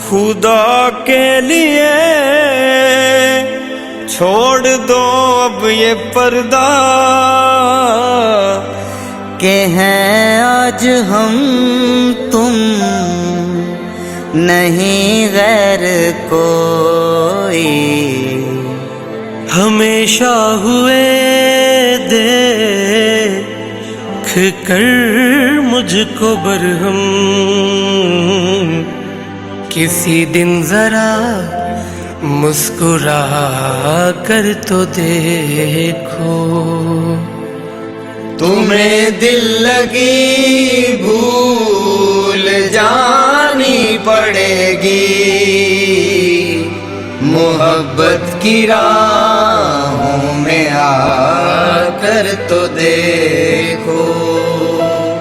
خدا کے لیے چھوڑ دو اب یہ پردہ کہ ہیں آج ہم تم نہیں غیر کوئی، ہمیشہ ہوئے دیکھ کر مجھ کو برہم، کسی دن ذرا مسکرا کر تو دیکھو، تمہیں دل لگی بھول جانی پڑے گی، محبت کی راہوں میں آ کر تو دیکھو۔